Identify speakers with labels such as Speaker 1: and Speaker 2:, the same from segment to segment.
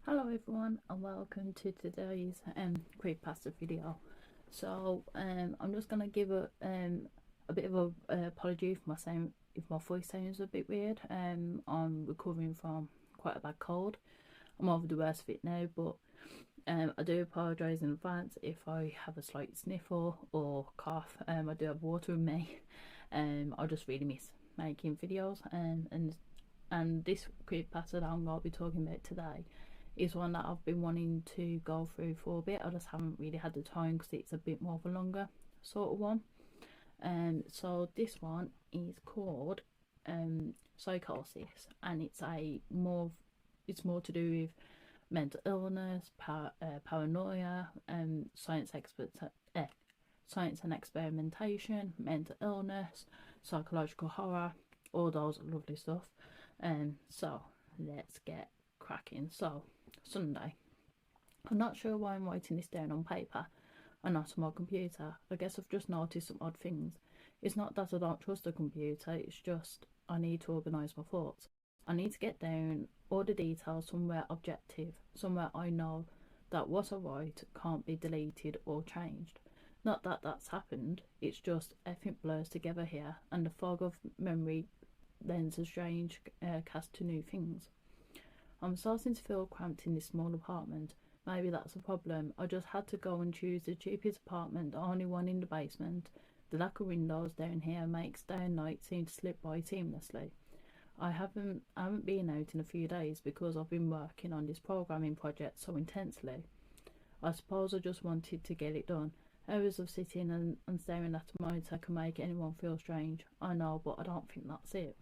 Speaker 1: Hello everyone and welcome to today's creepypasta video. So I'm just gonna give a bit of a apology for my sound if my voice sounds a bit weird. I'm recovering from quite a bad cold. I'm over the worst of it now, but I do apologise in advance if I have a slight sniffle or cough. I do have water in me. I just really miss making videos, and this creepypasta that I'm gonna be talking about today is one that I've been wanting to go through for a bit. I just haven't really had the time because it's a bit more of a longer sort of one. So this one is called Psychosis, and it's more to do with mental illness, paranoia, science and experimentation, mental illness, psychological horror, all those lovely stuff. So let's get cracking. So Sunday. I'm not sure why I'm writing this down on paper and not on my computer. I guess I've just noticed some odd things. It's not that I don't trust the computer, it's just I need to organise my thoughts. I need to get down all the details somewhere objective, somewhere I know that what I write can't be deleted or changed. Not that that's happened, it's just everything blurs together here and the fog of memory lends a strange cast to new things. I'm starting to feel cramped in this small apartment. Maybe that's a problem. I just had to go and choose the cheapest apartment, the only one in the basement. The lack of windows down here makes day and night seem to slip by seamlessly. I haven't been out in a few days because I've been working on this programming project so intensely. I suppose I just wanted to get it done. Hours of sitting and staring at a monitor can make anyone feel strange. I know, but I don't think that's it.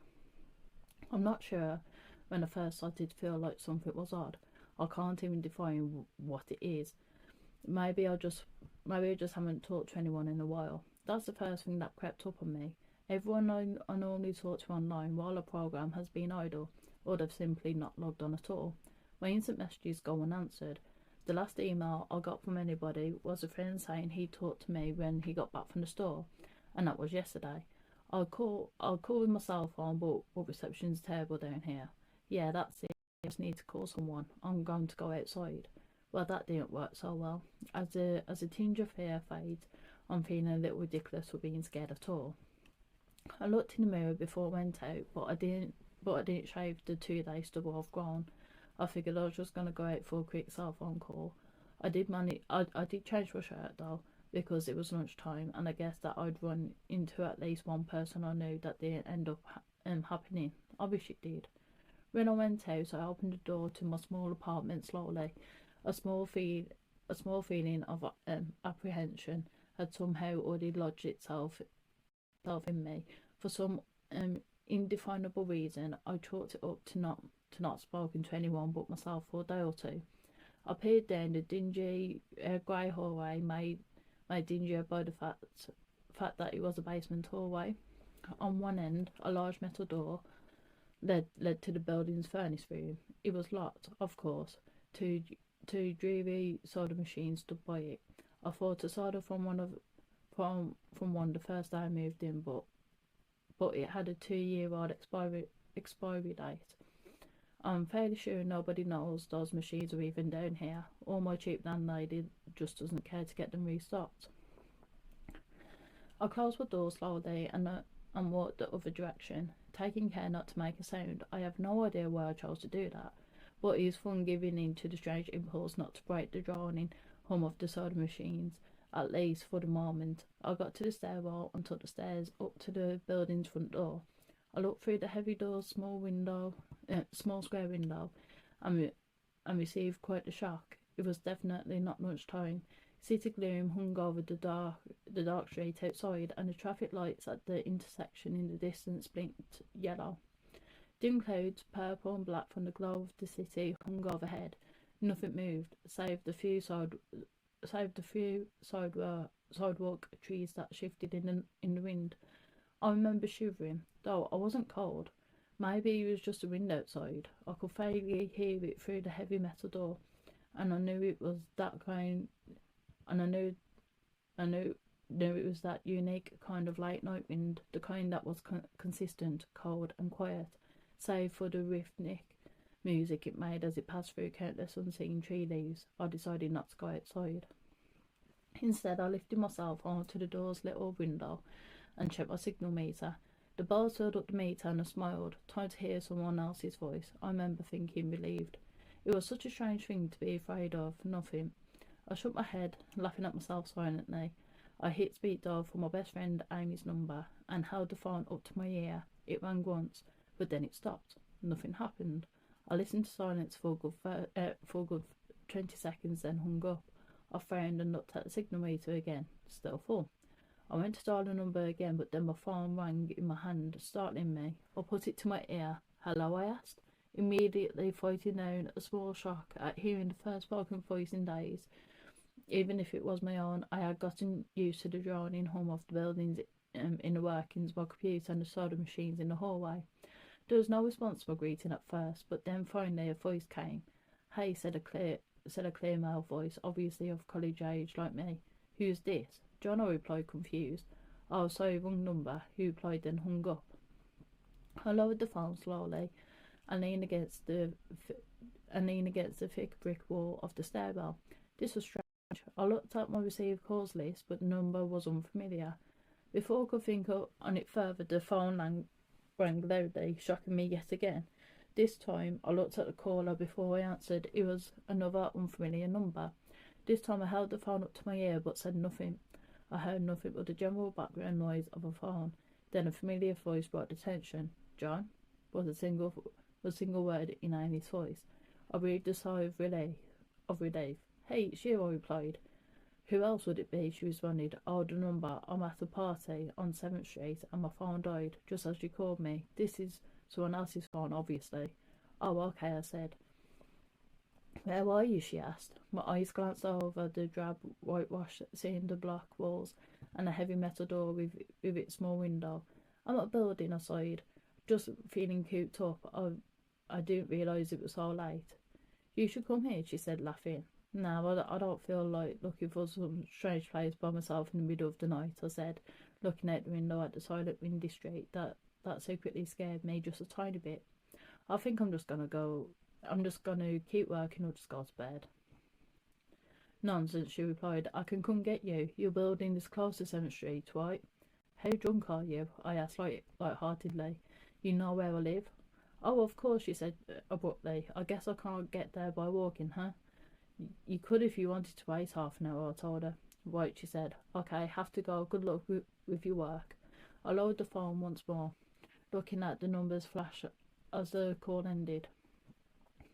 Speaker 1: I'm not sure when I first started to feel like something was odd. I can't even define what it is. Maybe I just haven't talked to anyone in a while. That's the first thing that crept up on me. Everyone I normally talk to online while a program has been idle, or they've simply not logged on at all. My instant messages go unanswered. The last email I got from anybody was a friend saying he'd talk to me when he got back from the store, and that was yesterday. I'll call with my cell phone, but reception's terrible down here. Yeah, that's it. I just need to call someone. I'm going to go outside. Well, that didn't work so well. As a tinge of fear fades, I'm feeling a little ridiculous for being scared at all. I looked in the mirror before I went out, but I didn't shave the 2-day stubble I've grown. I figured I was just gonna go out for a quick cell phone call. I did change my shirt though, because it was lunchtime, and I guess that I'd run into at least one person I knew that didn't end up happening. I wish it did. When I went out, I opened the door to my small apartment slowly. A small feeling of apprehension had somehow already lodged itself in me. For some indefinable reason, I chalked it up to not spoken to anyone but myself for a day or two. I peered down the dingy grey hallway, made dingier by the fact that it was a basement hallway. On one end, a large metal door led to the building's furnace room. It was locked, of course. Two dreary soda machines stood by it. I thought I saw from one the first day I moved in, but it had a 2-year-old expiry date. I'm fairly sure nobody knows those machines are even down here. Or my cheap landlady just doesn't care to get them restocked. I closed the door slowly and walked the other direction, taking care not to make a sound. I have no idea why I chose to do that, but it is fun giving in to the strange impulse not to break the droning hum of the soda machines, at least for the moment. I got to the stairwell and took the stairs up to the building's front door. I looked through the heavy door's small square window, and received quite a shock. It was definitely not lunchtime. City gloom hung over the dark street outside, and the traffic lights at the intersection in the distance blinked yellow. Dim clouds, purple and black from the glow of the city, hung overhead. Nothing moved, save the few sidewalk trees that shifted in the wind. I remember shivering, though I wasn't cold. Maybe it was just the wind outside. I could faintly hear it through the heavy metal door, and I knew it was that kind. And I knew it was that unique kind of late night wind, the kind that was consistent, cold and quiet, save for the rhythmic music it made as it passed through countless unseen tree leaves. I decided not to go outside. Instead, I lifted myself onto the door's little window and checked my signal meter. The bars filled up the meter and I smiled, trying to hear someone else's voice. I remember thinking relieved. It was such a strange thing to be afraid of, nothing. I shook my head, laughing at myself silently. I hit speed dial for my best friend Amy's number and held the phone up to my ear. It rang once, but then it stopped. Nothing happened. I listened to silence for a good 20 seconds, then hung up. I frowned and looked at the signal meter again, still full. I went to dial the number again, but then my phone rang in my hand, startling me. I put it to my ear. Hello, I asked, immediately fighting down a small shock at hearing the first spoken voice in days. Even if it was my own, I had gotten used to the droning hum of the buildings in the workings, my computer and the soda machines in the hallway. There was no response to my greeting at first, but then finally a voice came. Hey, said a clear male voice, obviously of college age like me. Who's this? John, I replied, confused. Oh, sorry, wrong number. He replied, then hung up. I lowered the phone slowly and leaned against the thick brick wall of the stairwell. This was strange. I looked at my received calls list, but the number was unfamiliar. Before I could think on it further, the phone rang loudly, shocking me yet again. This time, I looked at the caller before I answered. It was another unfamiliar number. This time, I held the phone up to my ear, but said nothing. I heard nothing but the general background noise of a phone. Then a familiar voice brought attention. John? Was a single word in Amy's voice. I breathed a sigh of relief. Hey, it's you, I replied. Who else would it be? She responded. Oh, the number. I'm at a party on 7th Street and my phone died just as you called me. This is someone else's phone, obviously. Oh, okay, I said. Where are you? She asked. My eyes glanced over the drab whitewash cinder block walls and a heavy metal door with its small window. I'm at a building, I sighed. Just feeling cooped up. I didn't realise it was so late. You should come here, she said, laughing. No, I don't feel like looking for some strange place by myself in the middle of the night, I said, looking out the window at the silent windy street that secretly scared me just a tiny bit. I think I'm just gonna keep working or just go to bed. Nonsense, she replied. I can come get you. Your building is close to 7th Street, right? How drunk are you? I asked light-heartedly. You know where I live? Oh, of course, she said abruptly. I guess I can't get there by walking, huh? You could if you wanted to wait half an hour, I told her. Right, she said. Okay, have to go. Good luck with your work. I lowered the phone once more, looking at the numbers flash as the call ended.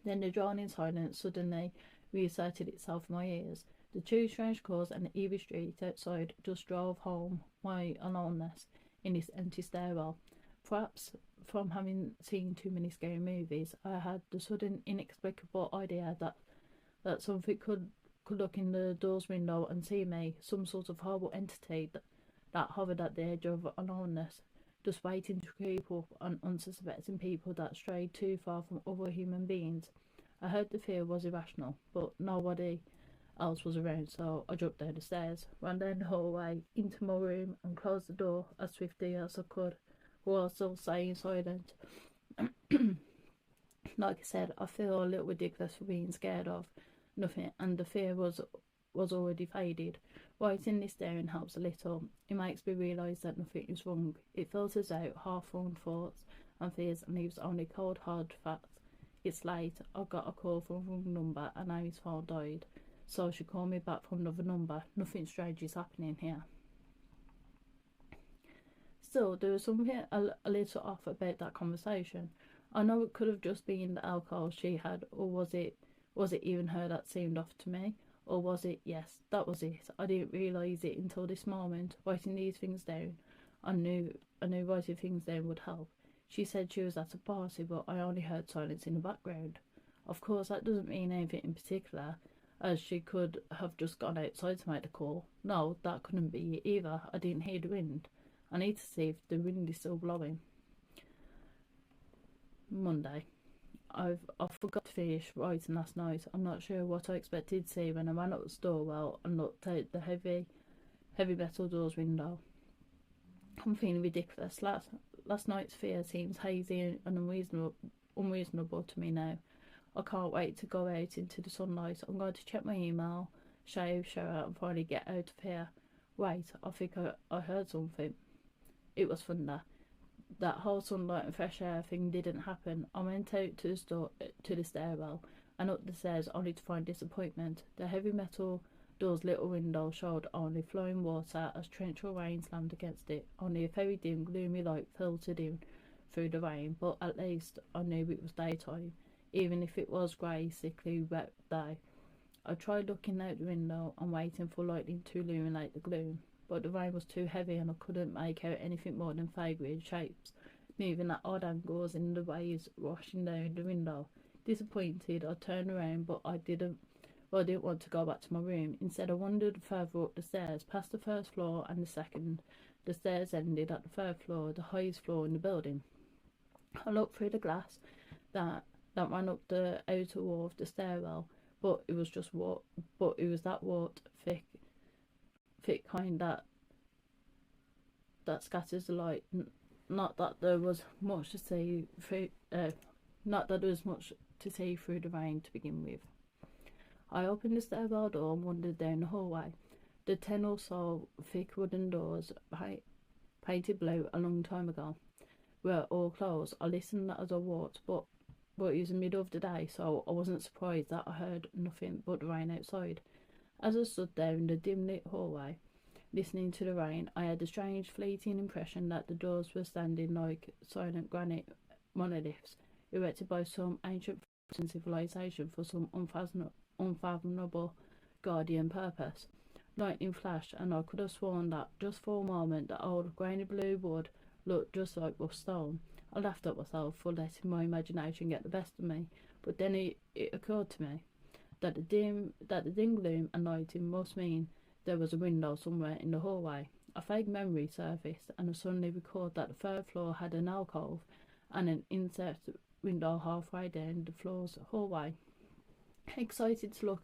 Speaker 1: Then the droning silence suddenly reasserted itself in my ears. The two strange calls and the eerie street outside just drove home my aloneness in this empty stairwell. Perhaps from having seen too many scary movies, I had the sudden inexplicable idea that something could look in the door's window and see me, some sort of horrible entity that hovered at the edge of aloneness, just waiting to creep up on unsuspecting people that strayed too far from other human beings. I heard the fear was irrational, but nobody else was around, so I jumped down the stairs, ran down the hallway, into my room, and closed the door as swiftly as I could, while still staying silent. Like I said, I feel a little ridiculous for being scared of nothing, and the fear was already faded. Writing this down helps a little. It makes me realise that nothing is wrong. It filters out half-formed thoughts and fears and leaves only cold, hard facts. It's late. I got a call from a wrong number and Amy's phone died, so she called me back from another number. Nothing strange is happening here. Still, there was something a little off about that conversation. I know it could have just been the alcohol she had, or was it even her that seemed off to me? Or was it? Yes, that was it. I didn't realise it until this moment. Writing these things down, I knew writing things down would help. She said she was at a party, but I only heard silence in the background. Of course, that doesn't mean anything in particular, as she could have just gone outside to make the call. No, that couldn't be it either. I didn't hear the wind. I need to see if the wind is still blowing. Monday. I forgot to finish writing last night. I'm not sure what I expected to see when I ran up the doorwell and looked out the heavy metal door's window. I'm feeling ridiculous. Last night's fear seems hazy and unreasonable to me now. I can't wait to go out into the sunlight. I'm going to check my email, shave, shower, and finally get out of here. Wait, I think I heard something. It was thunder. That whole sunlight and fresh air thing didn't happen. I went out to the stairwell and up the stairs only to find disappointment. The heavy metal door's little window showed only flowing water as torrential rain slammed against it. Only a very dim, gloomy light filtered in through the rain, but at least I knew it was daytime, even if it was grey, sickly, wet day. I tried looking out the window and waiting for lightning to illuminate the gloom, but the rain was too heavy and I couldn't make out anything more than vague shapes, moving at odd angles in the waves washing down the window. Disappointed, I turned around, but I didn't want to go back to my room. Instead, I wandered further up the stairs, past the first floor and the second. The stairs ended at the third floor, the highest floor in the building. I looked through the glass that ran up the outer wall of the stairwell, but it was that water, thick kind that scatters the light. Not that there was much to see through. Not that there was much to see through the rain to begin with. I opened the stairwell door and wandered down the hallway. The 10 or so thick wooden doors, painted blue a long time ago, were all closed. I listened as I walked, but it was the middle of the day, so I wasn't surprised that I heard nothing but the rain outside. As I stood there in the dim-lit hallway, listening to the rain, I had a strange, fleeting impression that the doors were standing like silent granite monoliths, erected by some ancient civilization for some unfathomable guardian purpose. Lightning flashed, and I could have sworn that, just for a moment, the old grainy blue wood looked just like rough stone. I laughed at myself for letting my imagination get the best of me, but then it occurred to me that the dim gloom and lighting must mean there was a window somewhere in the hallway. A vague memory surfaced, and I suddenly recalled that the third floor had an alcove and an inset window halfway down the floor's hallway. Excited to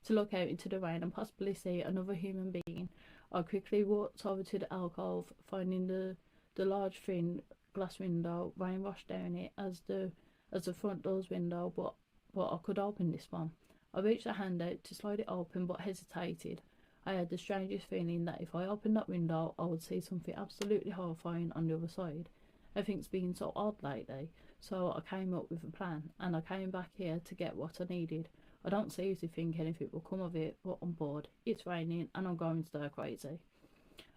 Speaker 1: look out into the rain and possibly see another human being, I quickly walked over to the alcove, finding the large thin glass window. Rain washed down it as the front door's window, but I could open this one. I reached a hand out to slide it open, but hesitated. I had the strangest feeling that if I opened that window, I would see something absolutely horrifying on the other side. Everything's been so odd lately, so I came up with a plan, and I came back here to get what I needed. I don't seriously think anything will come of it, but I'm bored. It's raining, and I'm going stir crazy.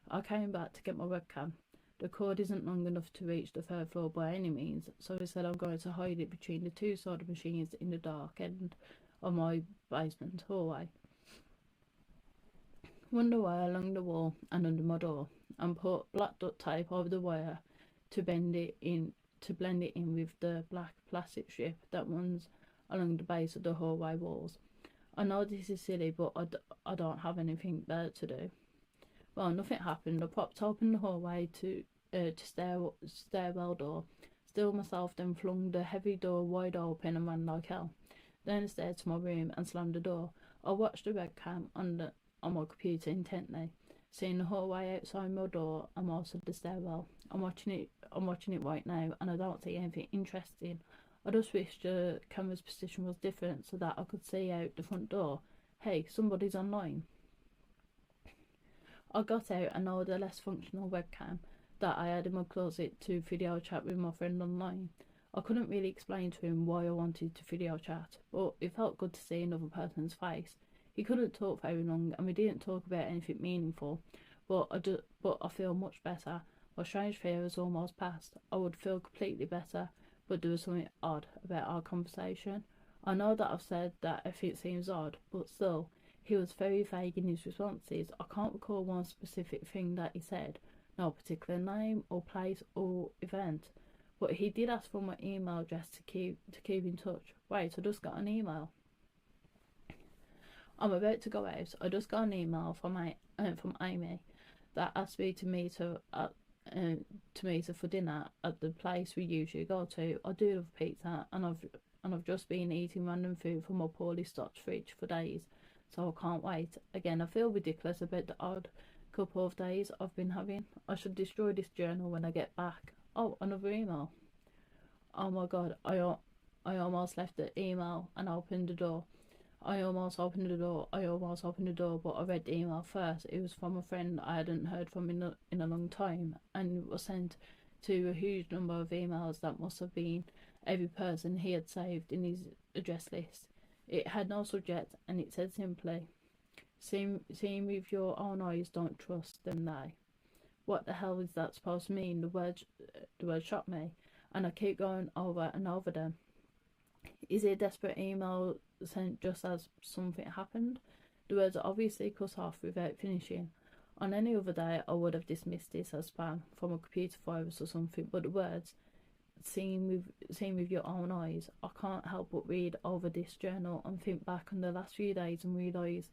Speaker 1: I came back to get my webcam. The cord isn't long enough to reach the third floor by any means, so I said I'm going to hide it between the two soda machines in the dark end of my basement hallway. Wound the wire along the wall and under my door, and put black duct tape over the wire to blend it in with the black plastic strip that runs along the base of the hallway walls. I know this is silly, but I don't have anything there to do. Well, nothing happened. I popped open the hallway to stairwell door, stilled myself, then flung the heavy door wide open and ran like hell. Then I stairs to my room and slammed the door. I watched the webcam on my computer intently, seeing the hallway outside my door and most of the stairwell. I'm watching it right now, and I don't see anything interesting. I just wish the camera's position was different so that I could see out the front door. Hey, somebody's online. I got out and ordered a less functional webcam that I had in my closet to video chat with my friend online. I couldn't really explain to him why I wanted to video chat, but it felt good to see another person's face. He couldn't talk very long, and we didn't talk about anything meaningful, but I feel much better. My strange fear was almost past. I would feel completely better, but there was something odd about our conversation. I know that I've said that everything seems odd, but still, he was very vague in his responses. I can't recall one specific thing that he said, no particular name or place or event, but he did ask for my email address to keep in touch. Wait, I just got an email. I'm about to go out. I just got an email from Amy that asked me to meet her for dinner at the place we usually go to. I do love pizza, and I've just been eating random food from my poorly stocked fridge for days, so I can't wait. Again, I feel ridiculous about the odd couple of days I've been having. I should destroy this journal when I get back. Oh, another email. Oh my god, I I almost left the email and opened the door. I almost opened the door. I almost opened the door, but I read the email first. It was from a friend I hadn't heard from in a long time, and it was sent to a huge number of emails that must have been every person he had saved in his address list. It had no subject, and it said simply, "Seeing with your own eyes, don't trust them." They. What the hell is that supposed to mean? The word shocked me, and I keep going over and over them. Is it a desperate email sent just as something happened? The words are obviously cut off without finishing. On any other day, I would have dismissed this as spam from a computer virus or something, but the words, "seeing with your own eyes," I can't help but read over this journal and think back on the last few days and realise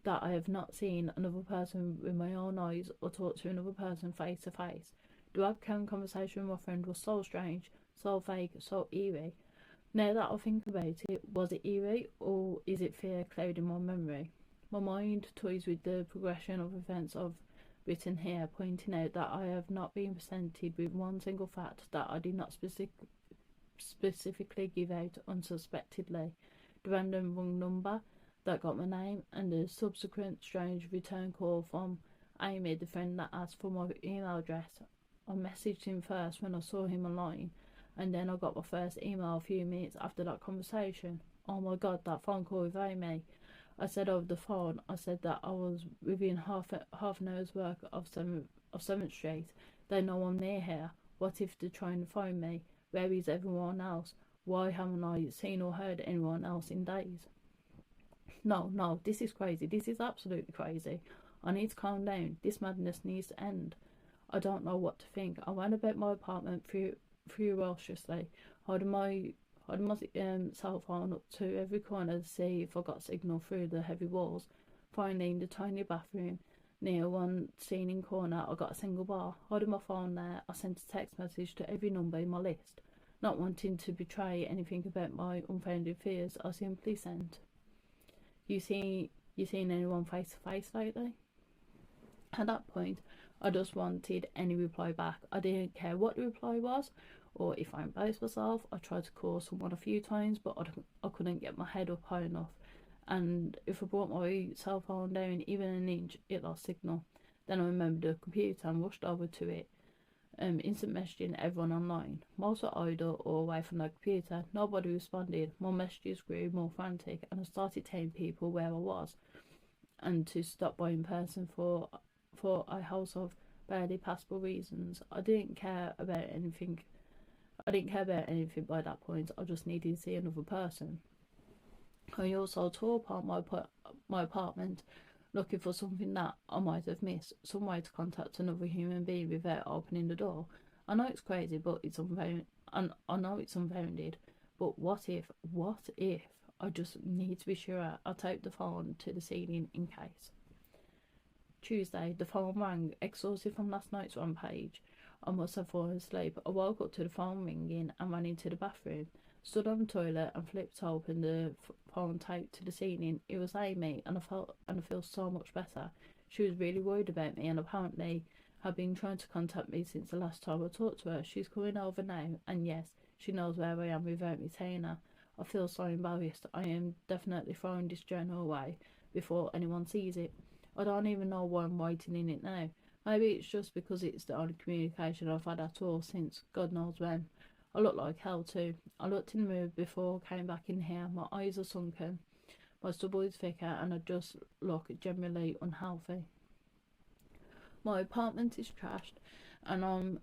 Speaker 1: that I have not seen another person with my own eyes or talked to another person face to face. The webcam conversation with my friend was so strange, so vague, so eerie. Now that I think about it, was it eerie or is it fear clouding my memory? My mind toys with the progression of events I've written here, pointing out that I have not been presented with one single fact that I did not specifically give out unsuspectedly. The random wrong number that got my name, and the subsequent strange return call from Amy, the friend that asked for my email address. I messaged him first when I saw him online, and then I got my first email a few minutes after that conversation. Oh my god, that phone call with Amy. I said over the phone, I said that I was within half an hour's work of 7th Street. They know I'm near here. What if they're trying to phone me? Where is everyone else? Why haven't I seen or heard anyone else in days? No, this is crazy. This is absolutely crazy. I need to calm down. This madness needs to end. I don't know what to think. I went about my apartment ferociously, holding my cell phone up to every corner to see if I got signal through the heavy walls. Finally, in the tiny bathroom near one scene corner, I got a single bar. Holding my phone there, I sent a text message to every number in my list. Not wanting to betray anything about my unfounded fears, I simply sent, You seen anyone face to face lately?" At that point, I just wanted any reply back. I didn't care what the reply was, or if I embarrassed myself. I tried to call someone a few times, but I couldn't get my head up high enough. And if I brought my cell phone down even an inch, it lost signal. Then I remembered the computer and rushed over to it, instant messaging everyone online. Most were idle or away from their computer. Nobody responded. More messages grew more frantic, and I started telling people where I was and to stop by in person for a house of barely passable reasons. I didn't care about anything by that point. I just needed to see another person. I also tore apart my apartment, looking for something that I might have missed, some way to contact another human being without opening the door. I know it's crazy, but it's unfounded. And I know it's unfounded. But what if? I just need to be sure. I taped the phone to the ceiling in case. Tuesday, the phone rang, exhausted from last night's rampage. I must have fallen asleep. I woke up to the phone ringing and ran into the bathroom. Stood on the toilet and flipped open the phone taped to the ceiling. It was Amy, and I feel so much better. She was really worried about me and apparently had been trying to contact me since the last time I talked to her. She's coming over now, and yes, she knows where I am without me telling her. I feel so embarrassed. I am definitely throwing this journal away before anyone sees it. I don't even know why I'm writing in it now. Maybe it's just because it's the only communication I've had at all since God knows when. I look like hell too. I looked in the mirror before I came back in here. My eyes are sunken, my stubble is thicker, and I just look generally unhealthy. My apartment is trashed, and I'm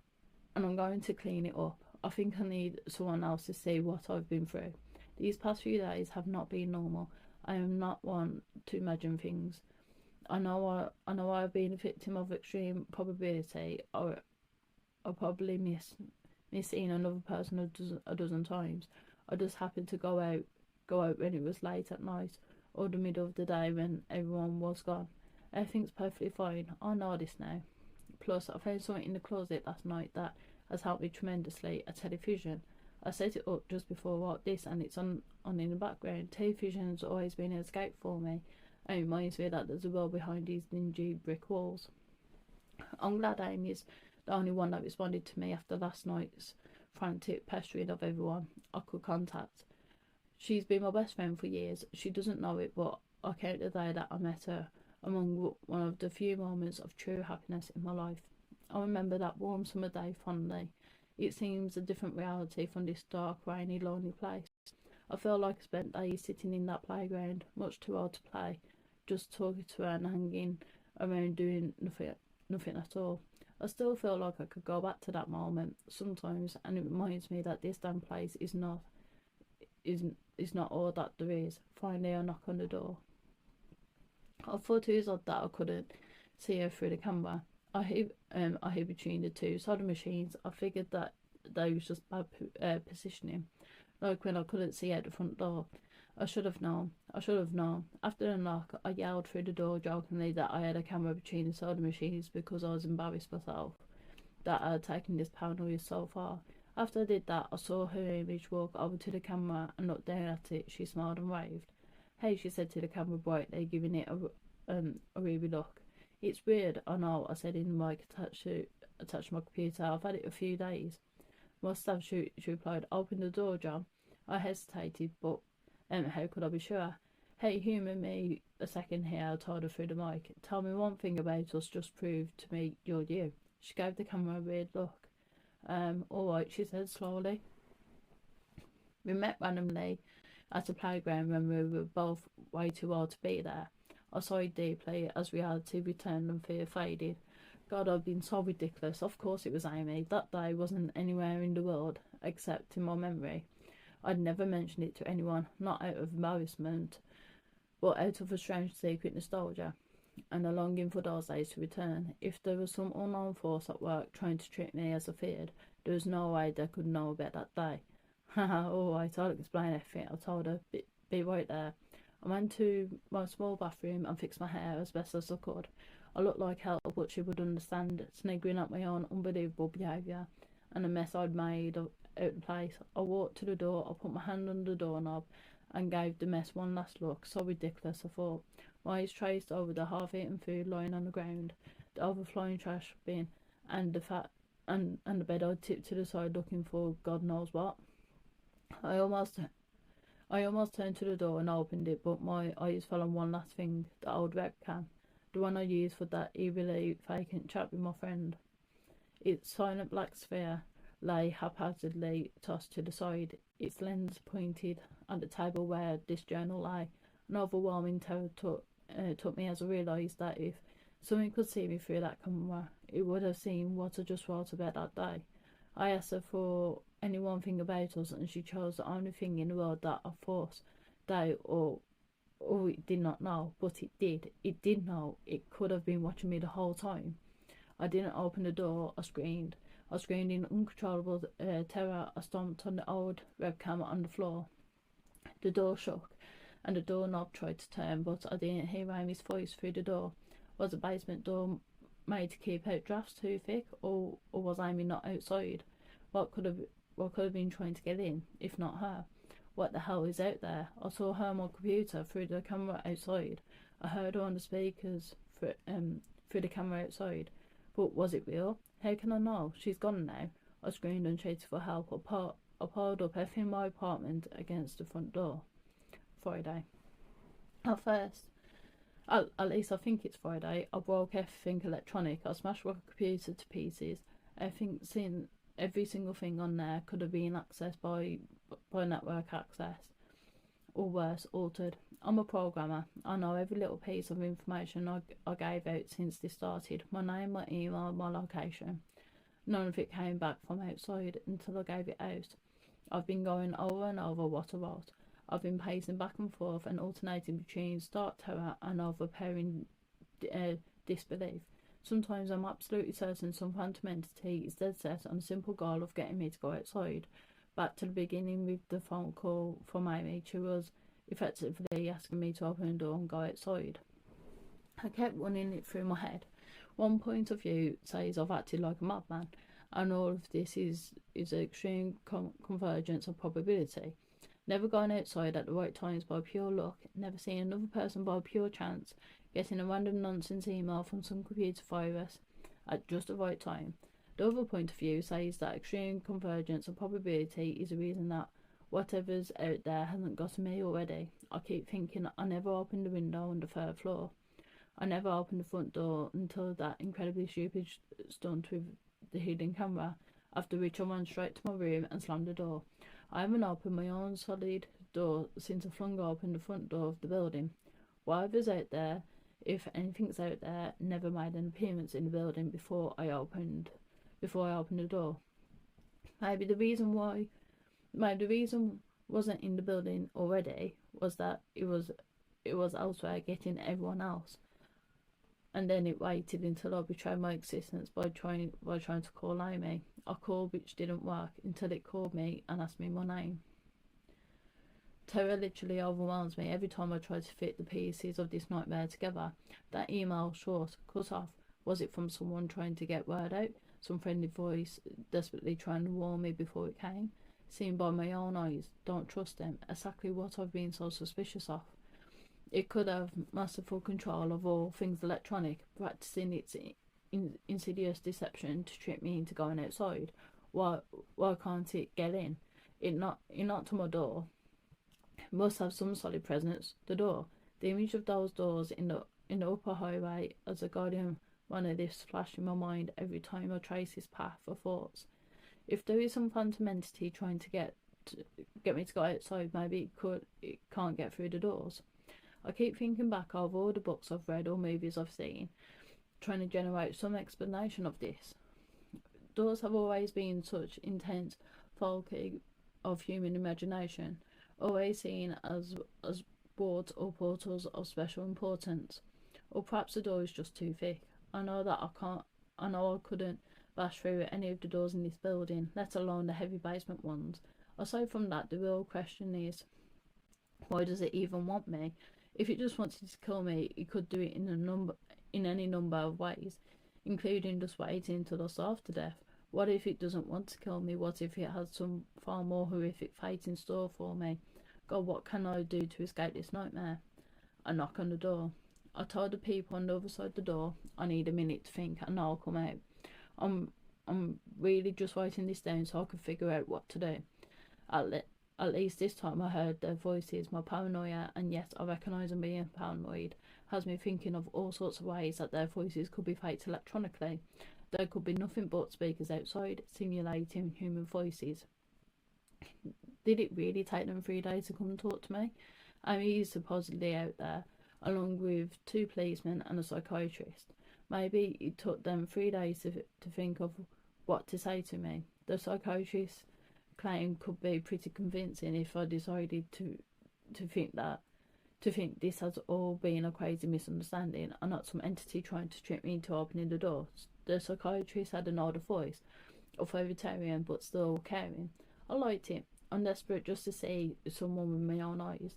Speaker 1: going to clean it up. I think I need someone else to see what I've been through. These past few days have not been normal. I am not one to imagine things. I know I've been a victim of extreme probability. I'll probably miss seeing another person a dozen times. I just happened to go out when it was late at night or the middle of the day when everyone was gone. Everything's perfectly fine. I know this now. Plus, I found something in the closet last night that has helped me tremendously. A television. I set it up just before I wrote this, and it's on in the background. Television's always been an escape for me. It reminds me that there's a world behind these dingy brick walls. I'm glad Amy's the only one that responded to me after last night's frantic pestering of everyone I could contact. She's been my best friend for years. She doesn't know it, but I count the day that I met her among one of the few moments of true happiness in my life. I remember that warm summer day fondly. It seems a different reality from this dark, rainy, lonely place. I feel like I spent days sitting in that playground, much too old to play, just talking to her and hanging around doing nothing at all. I still feel like I could go back to that moment sometimes, and it reminds me that this damn place is not all that there is. Finally, I knock on the door. I thought it was odd that I couldn't see her through the camera. I hid between the two soda machines. I figured that they was just bad positioning, like when I couldn't see out the front door. I should have known. I should have known. After the knock, I yelled through the door jokingly that I had a camera between the soda machines because I was embarrassed myself that I had taken this paranoia so far. After I did that, I saw her image walk over to the camera and looked down at it. She smiled and waved. Hey, she said to the camera brightly, giving it a ruby look. It's weird, I know, I said in the mic attached to my computer. I've had it a few days. Must have, she replied. Open the door, John. I hesitated, but how could I be sure? Hey, humour me a second here, I told her through the mic. Tell me one thing about us, just prove to me you're you. She gave the camera a weird look. Alright, she said slowly. We met randomly at a playground when we were both way too old to be there. I sighed deeply as reality returned and fear faded. God, I've been so ridiculous. Of course it was Amy. That day wasn't anywhere in the world except in my memory. I'd never mentioned it to anyone, not out of embarrassment, but out of a strange secret nostalgia, and a longing for those days to return. If there was some unknown force at work trying to trick me as I feared, there was no way they could know about that day. Haha, alright, I'll explain everything, I told her. Be right there. I went to my small bathroom and fixed my hair as best as I could. I looked like hell, but she would understand, sniggering at my own unbelievable behaviour and the mess I'd made out of place. I walked to the door, I put my hand on the doorknob and gave the mess one last look. So ridiculous, I thought. My eyes traced over the half-eaten food lying on the ground, the overflowing trash bin, and the bed I'd tipped to the side looking for God knows what. I almost turned to the door and opened it, but my eyes fell on one last thing, the old webcam, the one I used for that eerily vacant chat with my friend. Its silent black sphere lay haphazardly tossed to the side, its lens pointed at the table where this journal lay. An overwhelming terror took me as I realised that if someone could see me through that camera, it would have seen what I just wrote about that day. I asked her for any one thing about us, and she chose the only thing in the world that of course they or it did not know, but it did. It did know. It could have been watching me the whole time. I didn't open the door. I screamed. I screamed in uncontrollable terror. I stomped on the old webcam on the floor. The door shook, and the doorknob tried to turn, but I didn't hear Amy's voice through the door. Was the basement door made to keep out drafts too thick, or was Amy not outside? What could have been trying to get in, if not her? What the hell is out there? I saw her on my computer through the camera outside. I heard her on the speakers through the camera outside. But was it real? How can I know? She's gone now. I screamed and shouted for help. I piled up everything in my apartment against the front door. Friday. At least I think it's Friday, I broke everything electronic. I smashed my computer to pieces. Every single thing on there could have been accessed by network access, or worse, altered. I'm a programmer. I know every little piece of information I gave out since this started. My name, my email, my location. None of it came back from outside until I gave it out. I've been going over and over what I wrote. I've been pacing back and forth and alternating between stark terror and overpowering disbelief. Sometimes I'm absolutely certain some phantom entity is dead set on a simple goal of getting me to go outside. Back to the beginning with the phone call from Amy. She was effectively asking me to open the door and go outside. I kept running it through my head. One point of view says I've acted like a madman, and all of this is an extreme convergence of probability. Never going outside at the right times by pure luck, never seeing another person by pure chance, getting a random nonsense email from some computer virus at just the right time. The other point of view says that extreme convergence of probability is the reason that Whatever's out there hasn't got to me already. I keep thinking I never opened the window on the third floor. I never opened the front door until that incredibly stupid stunt with the hidden camera, after which I ran straight to my room and slammed the door. I haven't opened my own solid door since I flung open the front door of the building. Whatever's out there, if anything's out there, never made an appearance in the building before I opened the door. Maybe the reason wasn't in the building already was that it was elsewhere getting everyone else, and then it waited until I betrayed my existence by trying to call Amy. A call which didn't work until it called me and asked me my name. Terror literally overwhelms me every time I try to fit the pieces of this nightmare together. That email short, cut off. Was it from someone trying to get word out? Some friendly voice desperately trying to warn me before it came? Seen by my own eyes, don't trust them. Exactly what I've been so suspicious of. It could have masterful control of all things electronic, practicing its insidious deception to trick me into going outside. Why can't it get in? It knocked on my door. It must have some solid presence. The door. The image of those doors in the upper highway as a guardian one of this flashed in my mind every time I trace his path for thoughts. If there is some phantom entity trying to get me to go outside, maybe it can't get through the doors. I keep thinking back over all the books I've read or movies I've seen, trying to generate some explanation of this. Doors have always been such intense folly of human imagination, always seen as boards or portals of special importance. Or perhaps the door is just too thick. I know I couldn't bash through any of the doors in this building, let alone the heavy basement ones. Aside from that, the real question is, why does it even want me? If it just wanted to kill me, it could do it in any number of ways, including just waiting till I starve to death. What if it doesn't want to kill me? What if it has some far more horrific fate in store for me? God, what can I do to escape this nightmare? I knock on the door. I told the people on the other side of the door, I need a minute to think and I'll come out. I'm really just writing this down so I can figure out what to do. At least this time I heard their voices. My paranoia, and yes, I recognise I'm being paranoid, has me thinking of all sorts of ways that their voices could be faked electronically. There could be nothing but speakers outside, simulating human voices. Did it really take them 3 days to come and talk to me? Amy is supposedly out there, along with 2 policemen and a psychiatrist. Maybe it took them 3 days to think of what to say to me. The psychiatrist's claim could be pretty convincing if I decided to think this has all been a crazy misunderstanding and not some entity trying to trick me into opening the doors. The psychiatrist had an older voice, authoritarian but still caring. I liked it. I'm desperate just to see someone with my own eyes.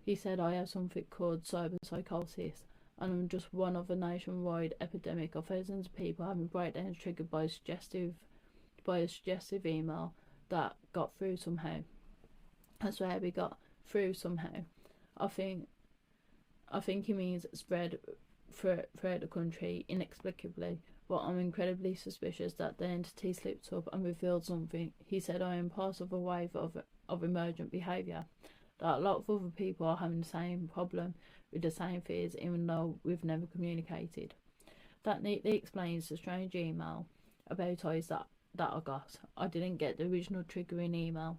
Speaker 1: He said I have something called psychosis, and I'm just one of a nationwide epidemic of thousands of people having breakdowns triggered by a suggestive email that got through somehow. I swear we got through somehow. I think he means spread throughout the country inexplicably, but I'm incredibly suspicious that the entity slipped up and revealed something. He said I am part of a wave of emergent behaviour, that a lot of other people are having the same problem with the same fears even though we've never communicated. That neatly explains the strange email about eyes that I got. I didn't get the original triggering email.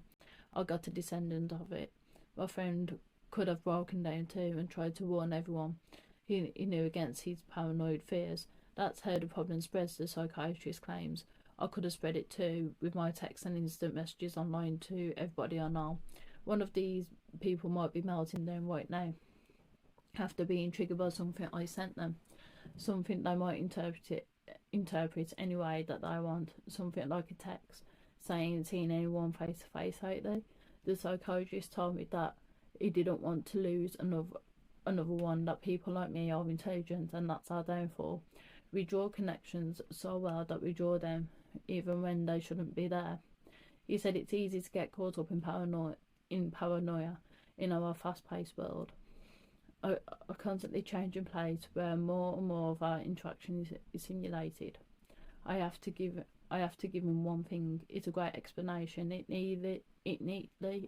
Speaker 1: I got a descendant of it. My friend could have broken down too and tried to warn everyone. He knew against his paranoid fears. That's how the problem spreads, the psychiatrist claims. I could have spread it too, with my texts and instant messages online to everybody I know. One of these people might be melting down right now, after being triggered by something I sent them. Something they might interpret any way that they want. Something like a text saying seeing anyone face to face lately. The psychiatrist told me that he didn't want to lose another one, that people like me are intelligent and that's our downfall. We draw connections so well that we draw them even when they shouldn't be there. He said it's easy to get caught up in paranoia in our fast-paced world. A constantly changing place where more and more of our interaction is simulated. I have to give I have to give him one thing. It's a great explanation. It neatly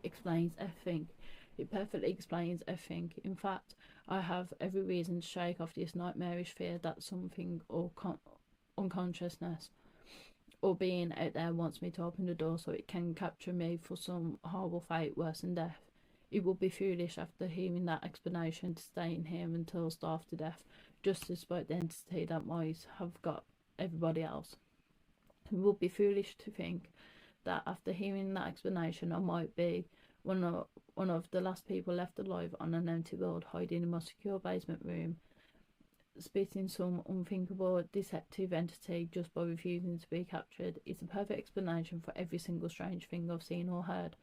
Speaker 1: explains everything. It perfectly explains everything. In fact, I have every reason to shake off this nightmarish fear that something or unconsciousness or being out there wants me to open the door so it can capture me for some horrible fate worse than death. It would be foolish after hearing that explanation to stay in here until starved to death, just despite the entity that might have got everybody else. It would be foolish to think that after hearing that explanation I might be one of the last people left alive on an empty world, hiding in my secure basement room, spitting some unthinkable deceptive entity just by refusing to be captured. It's a perfect explanation for every single strange thing I've seen or heard,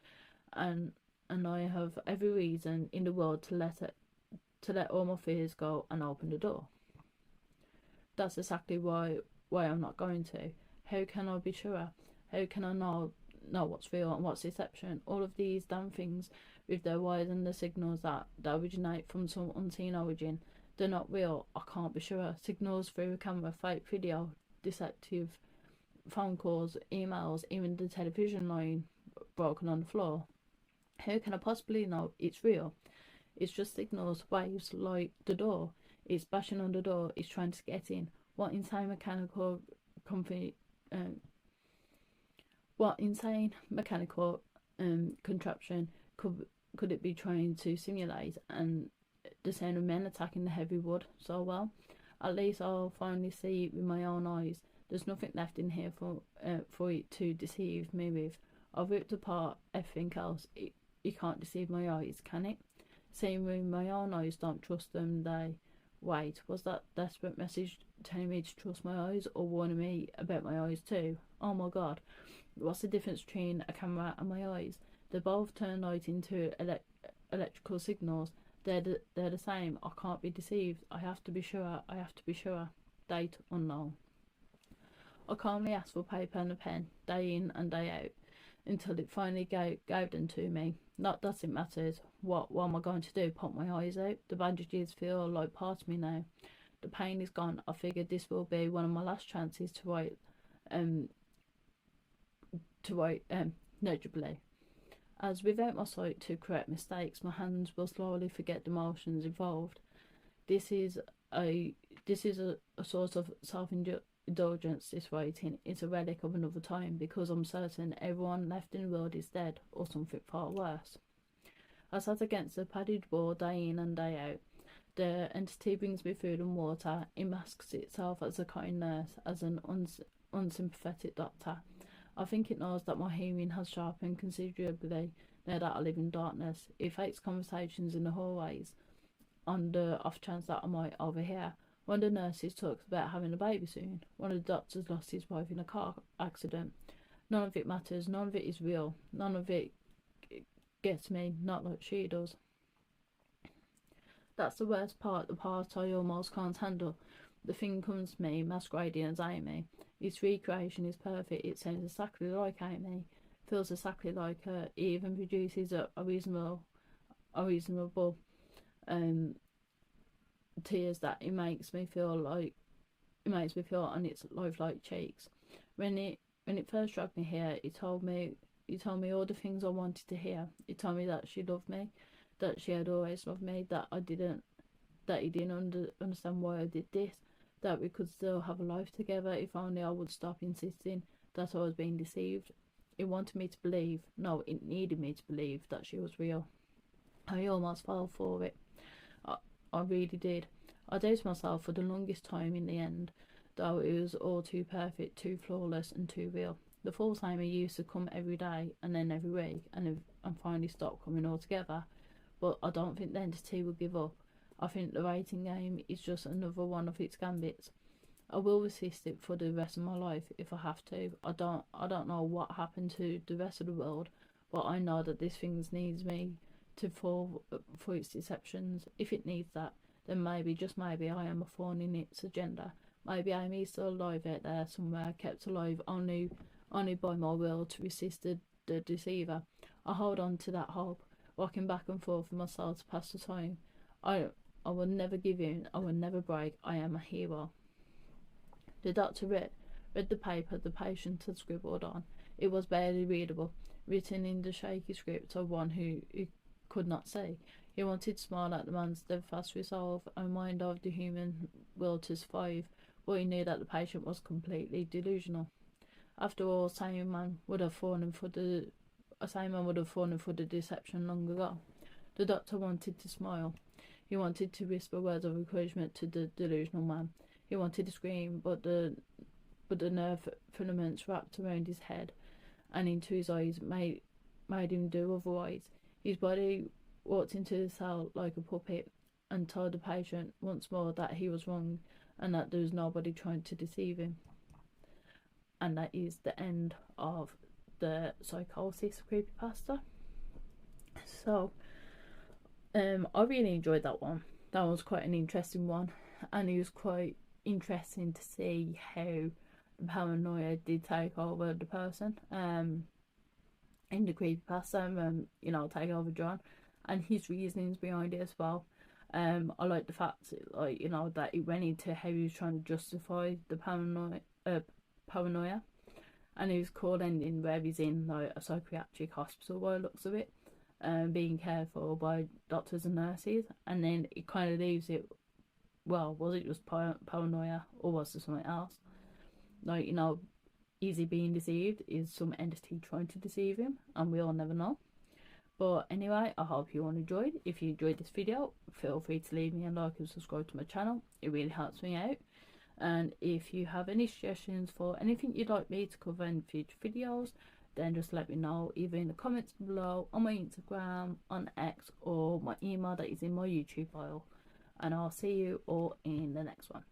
Speaker 1: and I have every reason in the world to let all my fears go and open the door. That's exactly why I'm not going to. How can I be sure? How can I know what's real and what's deception? All of these damn things with their wires and the signals that originate from some unseen origin, they're not real. I can't be sure. Signals through a camera, fake video, deceptive phone calls, emails, even the television line broken on the floor. How can I possibly know it's real? It's just signals, waves, like the door. It's bashing on the door. It's trying to get in. What insane mechanical contraption could it be trying to simulate? And the sound of men attacking the heavy wood so well. At least I'll finally see it with my own eyes. There's nothing left in here for it to deceive me with. I've ripped apart everything else. It can't deceive my eyes, can it? Seeing with my own eyes, don't trust them. Wait, was that desperate message telling me to trust my eyes, or warning me about my eyes too? Oh my god, what's the difference between a camera and my eyes? They both turn light into electrical signals. They're the same. I can't be deceived. I have to be sure. Date unknown. I calmly asked for paper and a pen, day in and day out, until it finally gave them to me. Not that it matters. What am I going to do? Pop my eyes out? The bandages feel like part of me now. The pain is gone. I figured this will be one of my last chances to write legibly. As without my sight to correct mistakes, my hands will slowly forget the motions involved. This is a sort of self-indulgence, this writing. It's a relic of another time, because I'm certain everyone left in the world is dead, or something far worse. I sat against the padded wall day in and day out. The entity brings me food and water. It masks itself as a kind nurse, as an unsympathetic doctor. I think it knows that my hearing has sharpened considerably now that I live in darkness. It fakes conversations in the hallways on the off chance that I might overhear. One of the nurses talks about having a baby soon. One of the doctors lost his wife in a car accident. None of it matters. None of it is real. None of it gets me, not like she does. That's the worst part, the part I almost can't handle. The thing comes to me, masquerading as Amy. Its recreation is perfect. It sounds exactly like Amy, feels exactly like her. It even produces a reasonable tears that it makes me feel on its lifelike cheeks. When it first dragged me here, it told me all the things I wanted to hear. It told me that she loved me, that she had always loved me, that he didn't understand why I did this, that we could still have a life together if only I would stop insisting that I was being deceived. It wanted me to believe, no, it needed me to believe that she was real. I almost fell for it. I really did. I doubted myself for the longest time in the end, though it was all too perfect, too flawless and too real. The false Amy used to come every day and then every week and finally stopped coming altogether, but I don't think the entity will give up. I think the waiting game is just another one of its gambits. I will resist it for the rest of my life if I have to. I don't know what happened to the rest of the world, but I know that this thing needs me to fall for its deceptions. If it needs that, then maybe, just maybe, I am a thorn in its agenda. Maybe Amy is still alive out there somewhere, kept alive only by my will to resist the deceiver. I hold on to that hope, walking back and forth with myself to pass the time. I will never give in. I will never break. I am a hero. The doctor read the paper the patient had scribbled on. It was barely readable, written in the shaky script of one who could not see. He wanted to smile at the man's steadfast resolve and mind of the human will to survive, but he knew that the patient was completely delusional. After all, a sane man would have fallen for the deception long ago. The doctor wanted to smile. He wanted to whisper words of encouragement to the delusional man. He wanted to scream, but the nerve filaments wrapped around his head and into his eyes made him do otherwise. His body walked into the cell like a puppet and told the patient once more that he was wrong and that there was nobody trying to deceive him. And that is the end of the Psychosis CreepyPasta. So, I really enjoyed that one. That was quite an interesting one, and it was quite interesting to see how the paranoia did take over the person. In the creepypasta, take over John, and his reasonings behind it as well. I like the fact, that it went into how he was trying to justify the paranoia, and it was cool ending where he's in like a psychiatric hospital by the looks of it, being cared for by doctors and nurses, and then it kind of leaves it. Well, was it just paranoia, or was there something else? Is he being deceived? Is some entity trying to deceive him? And we all never know. But anyway, I hope you all enjoyed. If you enjoyed this video, feel free to leave me a like and subscribe to my channel. It really helps me out. And if you have any suggestions for anything you'd like me to cover in future videos, then just let me know either in the comments below, on my Instagram, on X, or my email that is in my YouTube file. And I'll see you all in the next one.